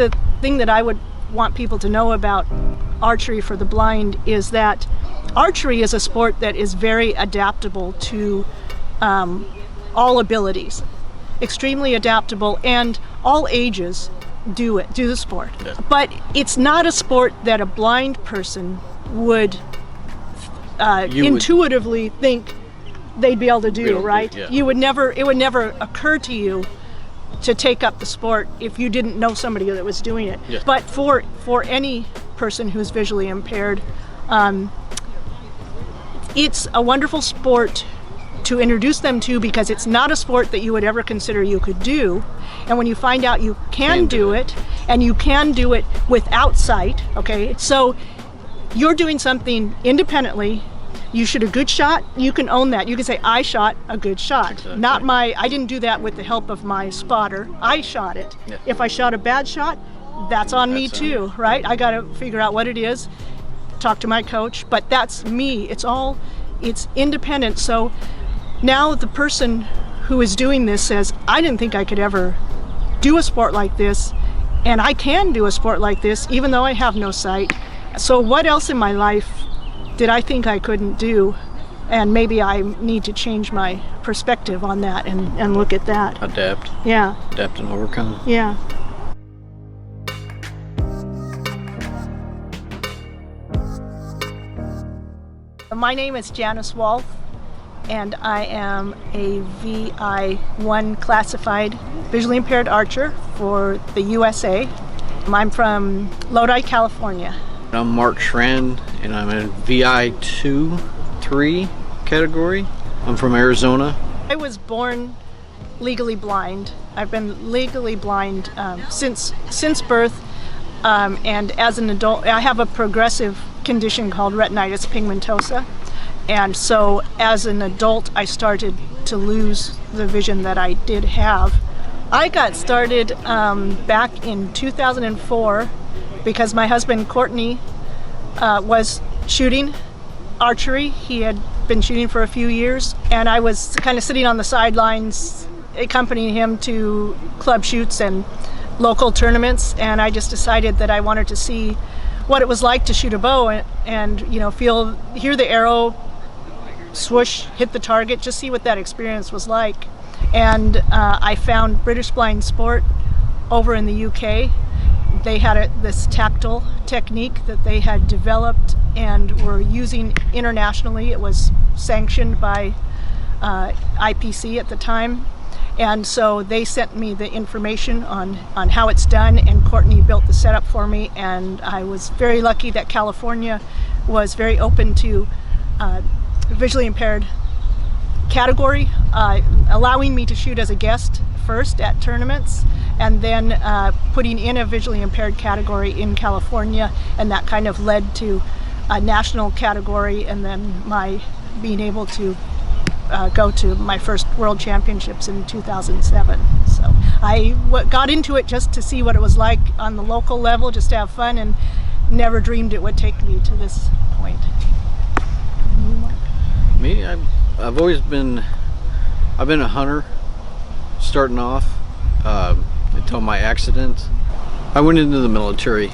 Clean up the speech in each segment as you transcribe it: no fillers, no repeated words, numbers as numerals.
The thing that I would want people to know about archery for the blind is that archery is a sport that is very adaptable to all abilities, extremely adaptable, and all ages do the sport. Yeah. But it's not a sport that a blind person would intuitively think they'd be able to do, right? Yeah. It would never occur to you to take up the sport if you didn't know somebody that was doing it. Yeah. But for any person who's visually impaired, it's a wonderful sport to introduce them to, because it's not a sport that you would ever consider you could do. And when you find out you can do it, and you can do it without sight, okay? So you're doing something independently. You shoot a good shot, you can own that. You can say, I shot a good shot. Exactly. I didn't do that with the help of my spotter. I shot it. Yeah. If I shot a bad shot, that's on me too, right? I got to figure out what it is, talk to my coach, but that's me. It's independent. So now the person who is doing this says, I didn't think I could ever do a sport like this, and I can do a sport like this even though I have no sight. So what else in my life did I think I couldn't do? And maybe I need to change my perspective on that and look at that. Adapt. Yeah. Adapt and overcome. Yeah. My name is Janice Walth, and I am a VI1 classified visually impaired archer for the USA. I'm from Lodi, California. I'm Mark Schrand, and I'm in VI2-3 category. I'm from Arizona. I was born legally blind. I've been legally blind since birth, and as an adult, I have a progressive condition called retinitis pigmentosa, and so as an adult, I started to lose the vision that I did have. I got started back in 2004 because my husband Courtney was shooting archery. He had been shooting for a few years, and I was kind of sitting on the sidelines accompanying him to club shoots and local tournaments, and I just decided that I wanted to see what it was like to shoot a bow and hear the arrow swoosh, hit the target, just see what that experience was like. And I found British Blind Sport over in the UK. They had this tactile technique that they had developed and were using internationally. It was sanctioned by IPC at the time. And so they sent me the information on how it's done, and Courtney built the setup for me. And I was very lucky that California was very open to visually impaired category, allowing me to shoot as a guest first at tournaments, and then putting in a visually impaired category in California, and that kind of led to a national category, and then my being able to go to my first World Championships in 2007. So I got into it just to see what it was like on the local level, just to have fun, and never dreamed it would take me to this point. Me, I've always been, I've been a hunter starting off until my accident. I went into the military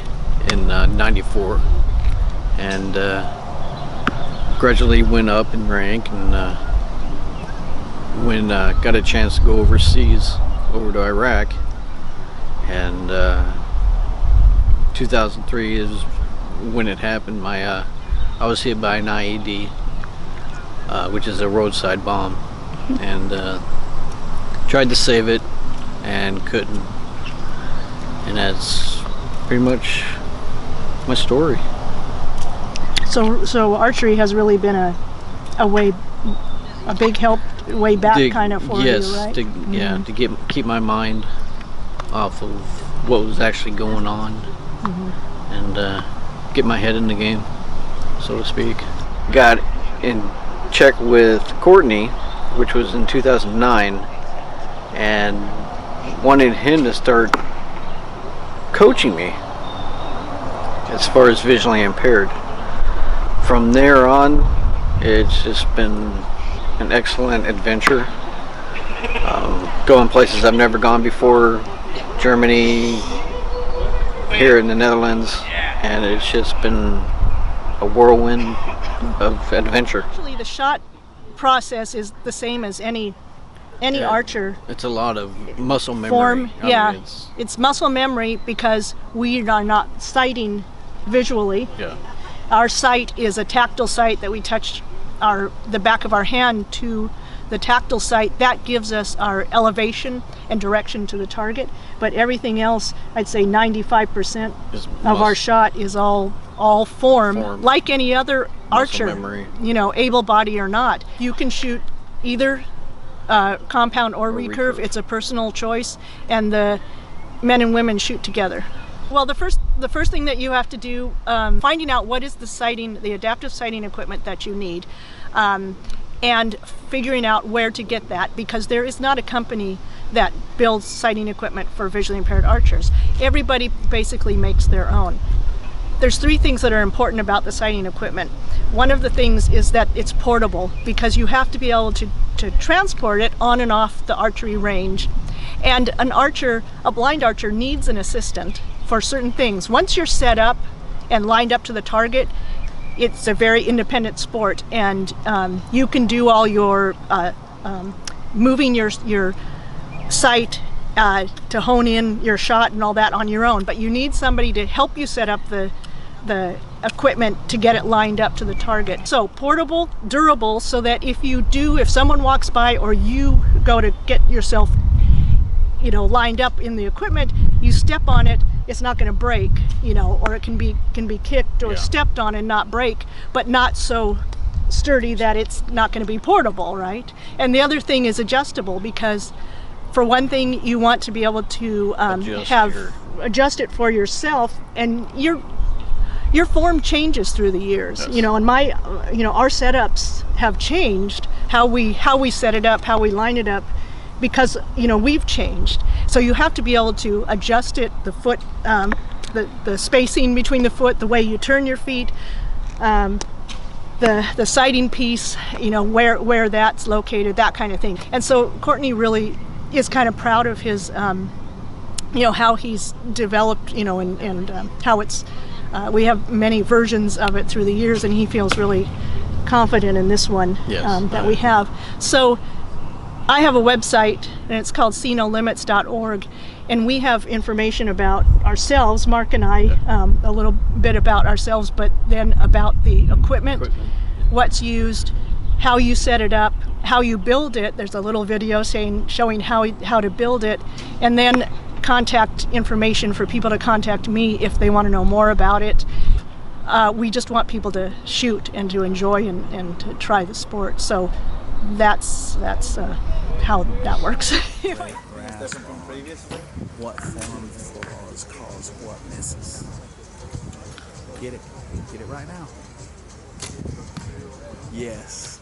in '94 and gradually went up in rank, and got a chance to go overseas, over to Iraq, and 2003 is when it happened. I was hit by an IED, which is a roadside bomb, and tried to save it and couldn't, and that's pretty much my story. So archery has really been a big help way back kind of for you, right? Yeah, to keep my mind off of what was actually going on, and get my head in the game, so to speak. Got in check with Courtney, which was in 2009, and wanted him to start coaching me as far as visually impaired. From there on, it's just been an excellent adventure. Going places I've never gone before: Germany, here in the Netherlands, and it's just been a whirlwind of adventure. Actually, the shot process is the same as any archer. It's a lot of muscle memory. Form, I mean, it's muscle memory because we are not sighting visually. Yeah. Our sight is a tactile sight that we touch the back of our hand to the tactile sight. That gives us our elevation and direction to the target. But everything else, I'd say 95% of our shot is all form, like any other archer, memory. You know, able body or not. You can shoot either compound or recurve. It's a personal choice, and the men and women shoot together. Well, the first thing that you have to do, finding out what is the adaptive sighting equipment that you need, and figuring out where to get that, because there is not a company that builds sighting equipment for visually impaired archers. Everybody basically makes their own. There's three things that are important about the sighting equipment. One of the things is that it's portable, because you have to be able to transport it on and off the archery range. And a blind archer needs an assistant for certain things. Once you're set up and lined up to the target, it's a very independent sport, and you can do all your moving your sight to hone in your shot and all that on your own. But you need somebody to help you set up the equipment to get it lined up to the target. So portable, durable, so that if someone walks by or you go to get yourself, you know, lined up in the equipment, you step on it, it's not going to break, you know, or it can be kicked or stepped on and not break, but not so sturdy that it's not going to be portable, right? And the other thing is adjustable, because for one thing, you want to be able to adjust it for yourself, and your form changes through the years. Yes. You know, and our setups have changed, how we set it up, how we line it up, because, you know, we've changed. So you have to be able to adjust it, the foot, the spacing between the foot, the way you turn your feet, the sighting piece, you know, where that's located, that kind of thing. And so Courtney really is kind of proud of his, you know, how he's developed, you know, and how it's, we have many versions of it through the years, and he feels really confident in this one that we have. So I have a website, and it's called seenolimits.org, and we have information about ourselves, Mark and I, a little bit about ourselves, but then about the equipment, what's used, how you set it up, how you build it. There's a little video showing how to build it, and then contact information for people to contact me if they want to know more about it. We just want people to shoot and to enjoy and to try the sport. So that's how that works. What form flaws cause what misses? Get it right now. Yes.